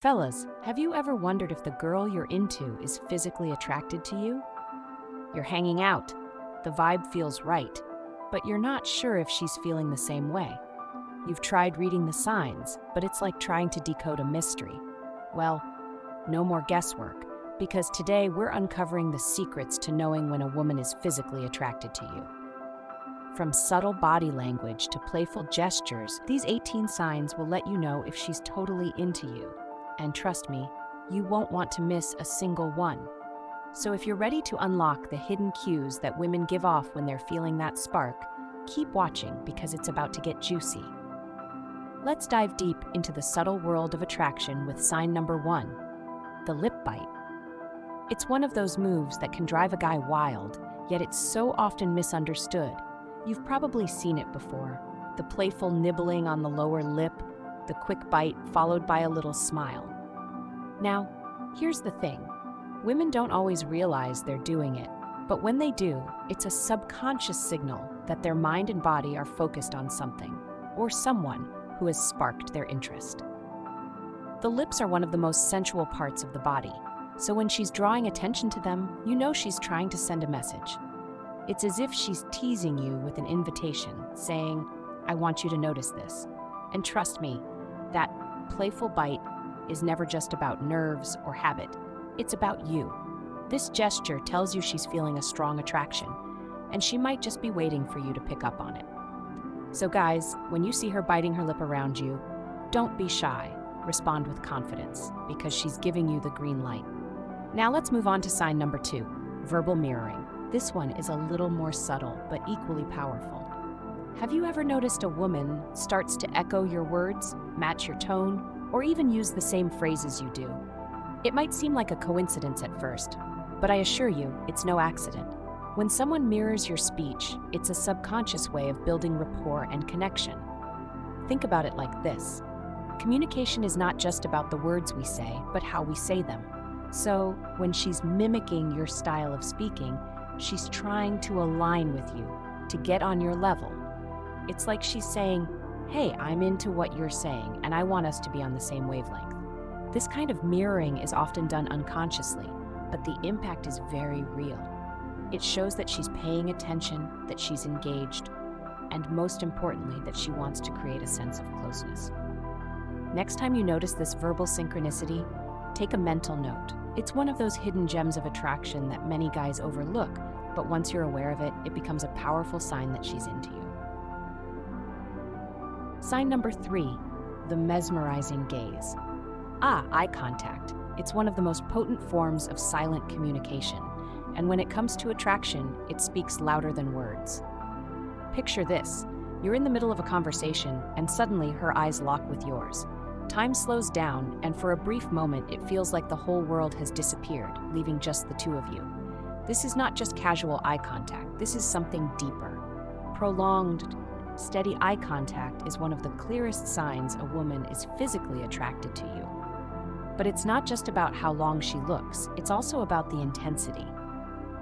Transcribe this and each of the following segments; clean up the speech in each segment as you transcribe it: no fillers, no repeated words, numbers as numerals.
Fellas, have you ever wondered if the girl you're into is physically attracted to you? You're hanging out, the vibe feels right, but you're not sure if she's feeling the same way. You've tried reading the signs, but it's like trying to decode a mystery. Well, no more guesswork, because today we're uncovering the secrets to knowing when a woman is physically attracted to you. From subtle body language to playful gestures, these 18 signs will let you know if she's totally into you. And trust me, you won't want to miss a single one. So if you're ready to unlock the hidden cues that women give off when they're feeling that spark, keep watching because it's about to get juicy. Let's dive deep into the subtle world of attraction with sign number 1, the lip bite. It's one of those moves that can drive a guy wild, yet it's so often misunderstood. You've probably seen it before, the playful nibbling on the lower lip, the quick bite followed by a little smile. Now, here's the thing. Women don't always realize they're doing it, but when they do, it's a subconscious signal that their mind and body are focused on something, or someone who has sparked their interest. The lips are one of the most sensual parts of the body, so when she's drawing attention to them, you know she's trying to send a message. It's as if she's teasing you with an invitation, saying, "I want you to notice this." And trust me, that playful bite is never just about nerves or habit. It's about you. This gesture tells you she's feeling a strong attraction, and she might just be waiting for you to pick up on it. So guys, when you see her biting her lip around you, don't be shy. Respond with confidence, because she's giving you the green light. Now let's move on to sign number 2, verbal mirroring. This one is a little more subtle, but equally powerful. Have you ever noticed a woman starts to echo your words, match your tone, or even use the same phrases you do? It might seem like a coincidence at first, but I assure you, it's no accident. When someone mirrors your speech, it's a subconscious way of building rapport and connection. Think about it like this. Communication is not just about the words we say, but how we say them. So, when she's mimicking your style of speaking, she's trying to align with you, to get on your level. It's like she's saying, "Hey, I'm into what you're saying, and I want us to be on the same wavelength." This kind of mirroring is often done unconsciously, but the impact is very real. It shows that she's paying attention, that she's engaged, and most importantly, that she wants to create a sense of closeness. Next time you notice this verbal synchronicity, take a mental note. It's one of those hidden gems of attraction that many guys overlook, but once you're aware of it, it becomes a powerful sign that she's into you. Sign number 3, the mesmerizing gaze. Eye contact. It's one of the most potent forms of silent communication, and when it comes to attraction, it speaks louder than words. Picture this. You're in the middle of a conversation, and suddenly her eyes lock with yours. Time slows down, and for a brief moment, it feels like the whole world has disappeared, leaving just the two of you. This is not just casual eye contact. This is something deeper. Prolonged, steady eye contact is one of the clearest signs a woman is physically attracted to you. But it's not just about how long she looks, it's also about the intensity.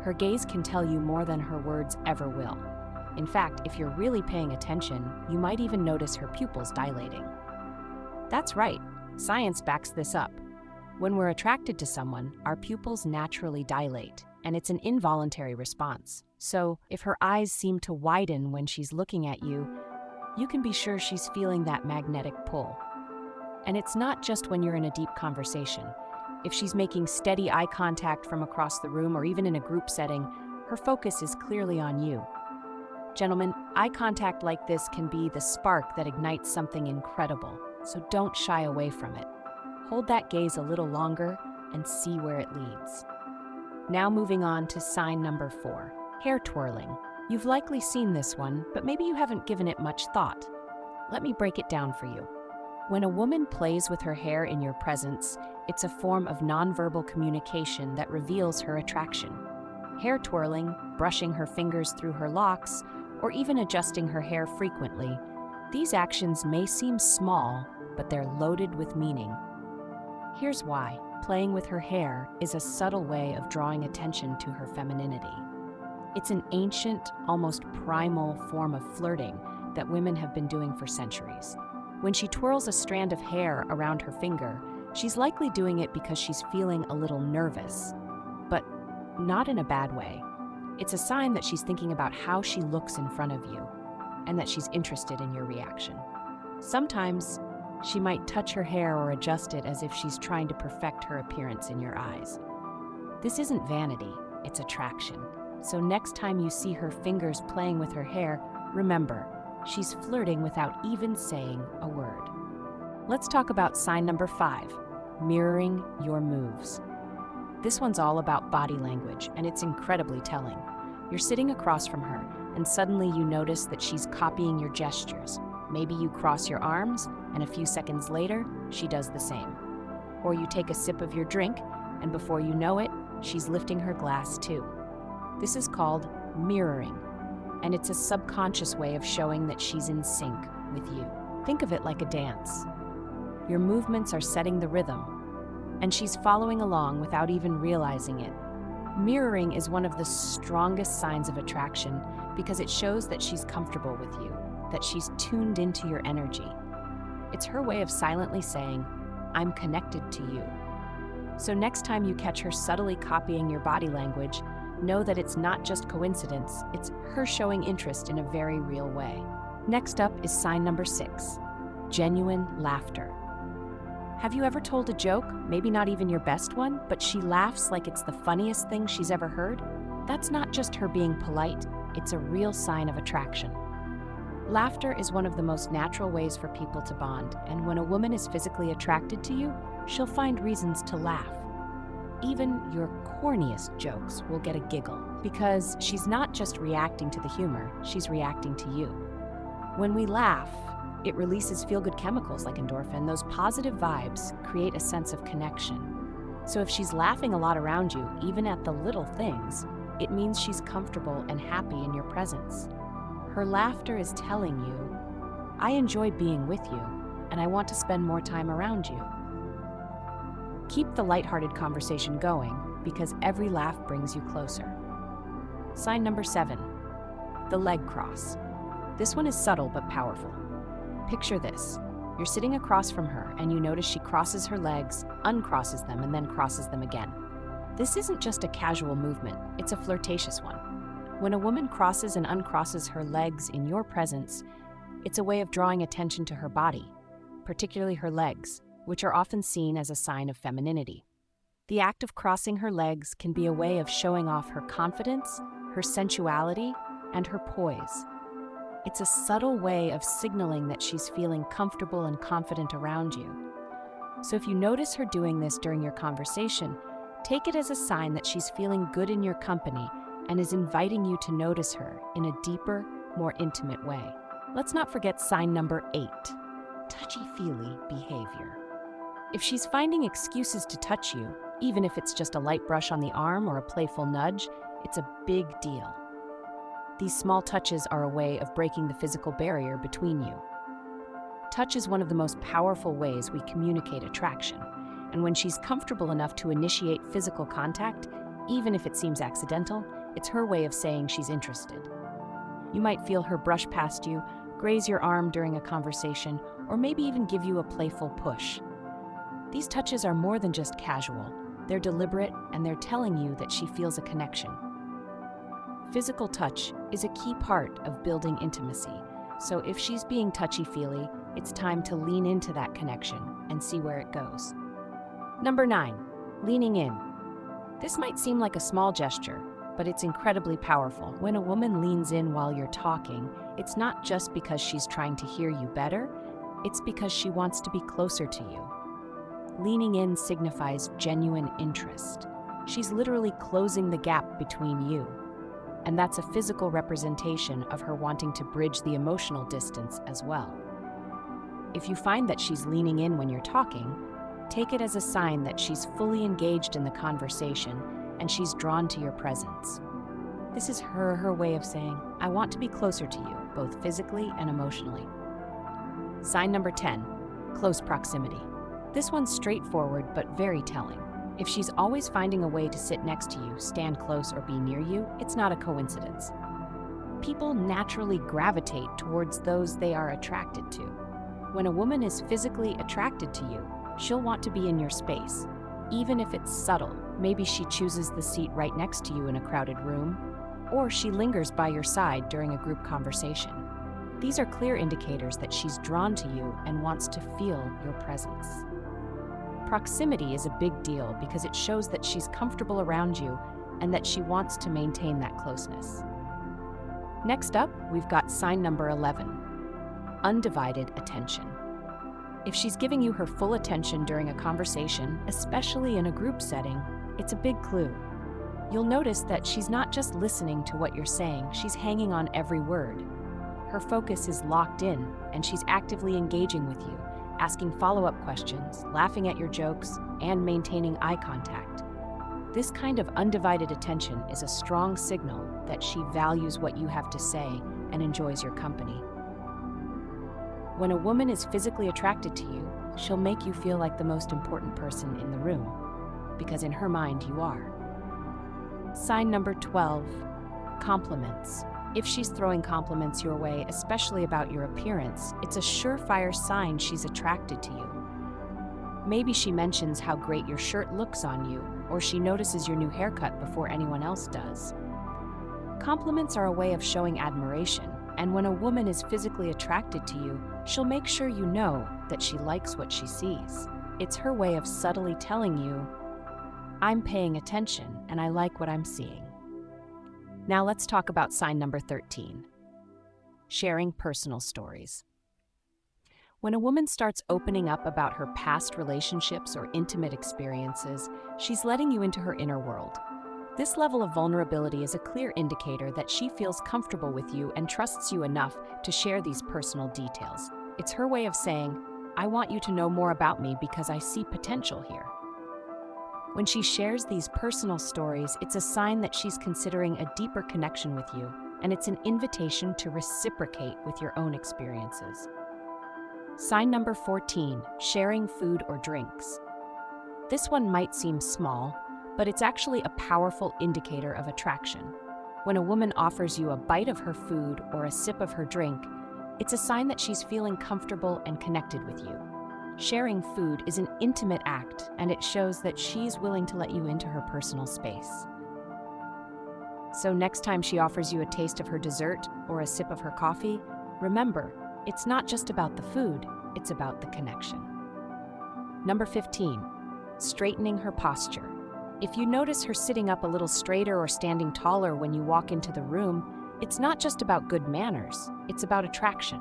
Her gaze can tell you more than her words ever will. In fact, if you're really paying attention, you might even notice her pupils dilating. That's right, science backs this up. When we're attracted to someone, our pupils naturally dilate, and it's an involuntary response. So, if her eyes seem to widen when she's looking at you, you can be sure she's feeling that magnetic pull. And it's not just when you're in a deep conversation. If she's making steady eye contact from across the room or even in a group setting, her focus is clearly on you. Gentlemen, eye contact like this can be the spark that ignites something incredible, so don't shy away from it. Hold that gaze a little longer and see where it leads. Now moving on to sign number 4, hair twirling. You've likely seen this one, but maybe you haven't given it much thought. Let me break it down for you. When a woman plays with her hair in your presence, it's a form of nonverbal communication that reveals her attraction. Hair twirling, brushing her fingers through her locks, or even adjusting her hair frequently, these actions may seem small, but they're loaded with meaning. Here's why. Playing with her hair is a subtle way of drawing attention to her femininity. It's an ancient, almost primal form of flirting that women have been doing for centuries. When she twirls a strand of hair around her finger, She's likely doing it because she's feeling a little nervous, but not in a bad way. It's a sign that she's thinking about how she looks in front of you and that she's interested in your reaction. Sometimes she might touch her hair or adjust it as if she's trying to perfect her appearance in your eyes. This isn't vanity, it's attraction. So next time you see her fingers playing with her hair, remember, she's flirting without even saying a word. Let's talk about sign number 5, mirroring your moves. This one's all about body language, and it's incredibly telling. You're sitting across from her, and suddenly you notice that she's copying your gestures. Maybe you cross your arms, and a few seconds later, she does the same. Or you take a sip of your drink, and before you know it, she's lifting her glass too. This is called mirroring, and it's a subconscious way of showing that she's in sync with you. Think of it like a dance. Your movements are setting the rhythm, and she's following along without even realizing it. Mirroring is one of the strongest signs of attraction because it shows that she's comfortable with you, that she's tuned into your energy. It's her way of silently saying, "I'm connected to you." So next time you catch her subtly copying your body language, know that it's not just coincidence, it's her showing interest in a very real way. Next up is sign number 6, genuine laughter. Have you ever told a joke, maybe not even your best one, but she laughs like it's the funniest thing she's ever heard? That's not just her being polite, it's a real sign of attraction. Laughter is one of the most natural ways for people to bond, and when a woman is physically attracted to you, she'll find reasons to laugh. Even your corniest jokes will get a giggle, because she's not just reacting to the humor, she's reacting to you. When we laugh, it releases feel-good chemicals like endorphin. Those positive vibes create a sense of connection. So if she's laughing a lot around you, even at the little things, it means she's comfortable and happy in your presence. Her laughter is telling you, "I enjoy being with you, and I want to spend more time around you." Keep the lighthearted conversation going, because every laugh brings you closer. Sign number 7, the leg cross. This one is subtle but powerful. Picture this. You're sitting across from her and you notice she crosses her legs, uncrosses them, and then crosses them again. This isn't just a casual movement, it's a flirtatious one. When a woman crosses and uncrosses her legs in your presence, it's a way of drawing attention to her body, particularly her legs, which are often seen as a sign of femininity. The act of crossing her legs can be a way of showing off her confidence, her sensuality, and her poise. It's a subtle way of signaling that she's feeling comfortable and confident around you. So if you notice her doing this during your conversation, take it as a sign that she's feeling good in your company and is inviting you to notice her in a deeper, more intimate way. Let's not forget sign number 8, touchy-feely behavior. If she's finding excuses to touch you, even if it's just a light brush on the arm or a playful nudge, it's a big deal. These small touches are a way of breaking the physical barrier between you. Touch is one of the most powerful ways we communicate attraction, and when she's comfortable enough to initiate physical contact, even if it seems accidental, it's her way of saying she's interested. You might feel her brush past you, graze your arm during a conversation, or maybe even give you a playful push. These touches are more than just casual. They're deliberate, and they're telling you that she feels a connection. Physical touch is a key part of building intimacy, so if she's being touchy-feely, it's time to lean into that connection and see where it goes. Number 9, leaning in. This might seem like a small gesture, but it's incredibly powerful. When a woman leans in while you're talking, it's not just because she's trying to hear you better, it's because she wants to be closer to you. Leaning in signifies genuine interest. She's literally closing the gap between you. And that's a physical representation of her wanting to bridge the emotional distance as well. If you find that she's leaning in when you're talking, take it as a sign that she's fully engaged in the conversation and she's drawn to your presence. This is her way of saying, "I want to be closer to you, both physically and emotionally." Sign number 10, close proximity. This one's straightforward but very telling. If she's always finding a way to sit next to you, stand close, or be near you, it's not a coincidence. People naturally gravitate towards those they are attracted to. When a woman is physically attracted to you, she'll want to be in your space, even if it's subtle. Maybe she chooses the seat right next to you in a crowded room, or she lingers by your side during a group conversation. These are clear indicators that she's drawn to you and wants to feel your presence. Proximity is a big deal because it shows that she's comfortable around you and that she wants to maintain that closeness. Next up, we've got sign number 11, undivided attention. If she's giving you her full attention during a conversation, especially in a group setting, it's a big clue. You'll notice that she's not just listening to what you're saying, she's hanging on every word. Her focus is locked in, and she's actively engaging with you, asking follow-up questions, laughing at your jokes, and maintaining eye contact. This kind of undivided attention is a strong signal that she values what you have to say and enjoys your company. When a woman is physically attracted to you, she'll make you feel like the most important person in the room, because in her mind you are. Sign number 12, compliments. If she's throwing compliments your way, especially about your appearance, it's a surefire sign she's attracted to you. Maybe she mentions how great your shirt looks on you, or she notices your new haircut before anyone else does. Compliments are a way of showing admiration, and when a woman is physically attracted to you, she'll make sure you know that she likes what she sees. It's her way of subtly telling you, I'm paying attention and I like what I'm seeing. Now let's talk about sign number 13, sharing personal stories. When a woman starts opening up about her past relationships or intimate experiences, she's letting you into her inner world. This level of vulnerability is a clear indicator that she feels comfortable with you and trusts you enough to share these personal details. It's her way of saying, I want you to know more about me because I see potential here. When she shares these personal stories, it's a sign that she's considering a deeper connection with you, and it's an invitation to reciprocate with your own experiences. Sign number 14, sharing food or drinks. This one might seem small, but it's actually a powerful indicator of attraction. When a woman offers you a bite of her food or a sip of her drink, it's a sign that she's feeling comfortable and connected with you. Sharing food is an intimate act, and it shows that she's willing to let you into her personal space. So next time she offers you a taste of her dessert or a sip of her coffee, remember, it's not just about the food, it's about the connection. Number 15, straightening her posture. If you notice her sitting up a little straighter or standing taller when you walk into the room, it's not just about good manners, it's about attraction.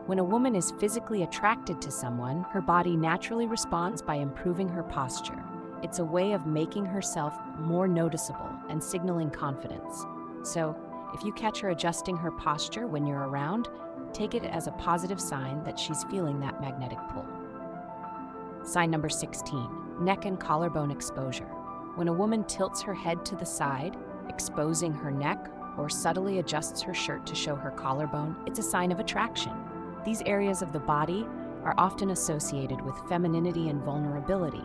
When a woman is physically attracted to someone, her body naturally responds by improving her posture. It's a way of making herself more noticeable and signaling confidence. So, if you catch her adjusting her posture when you're around, take it as a positive sign that she's feeling that magnetic pull. Sign number 16, neck and collarbone exposure. When a woman tilts her head to the side, exposing her neck, or subtly adjusts her shirt to show her collarbone, it's a sign of attraction. These areas of the body are often associated with femininity and vulnerability,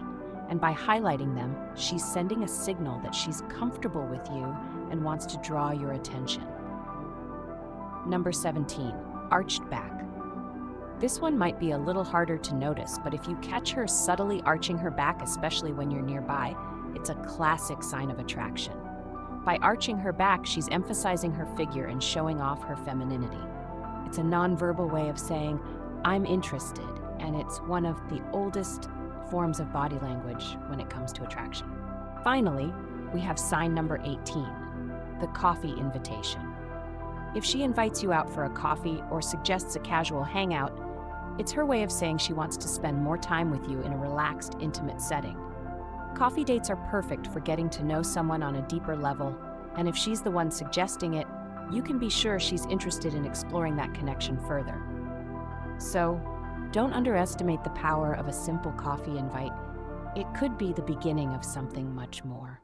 and by highlighting them, she's sending a signal that she's comfortable with you and wants to draw your attention. Number 17, arched back. This one might be a little harder to notice, but if you catch her subtly arching her back, especially when you're nearby, it's a classic sign of attraction. By arching her back, she's emphasizing her figure and showing off her femininity. It's a nonverbal way of saying, I'm interested, and it's one of the oldest forms of body language when it comes to attraction. Finally, we have sign number 18, the coffee invitation. If she invites you out for a coffee or suggests a casual hangout, it's her way of saying she wants to spend more time with you in a relaxed, intimate setting. Coffee dates are perfect for getting to know someone on a deeper level, and if she's the one suggesting it, you can be sure she's interested in exploring that connection further. So, don't underestimate the power of a simple coffee invite. It could be the beginning of something much more.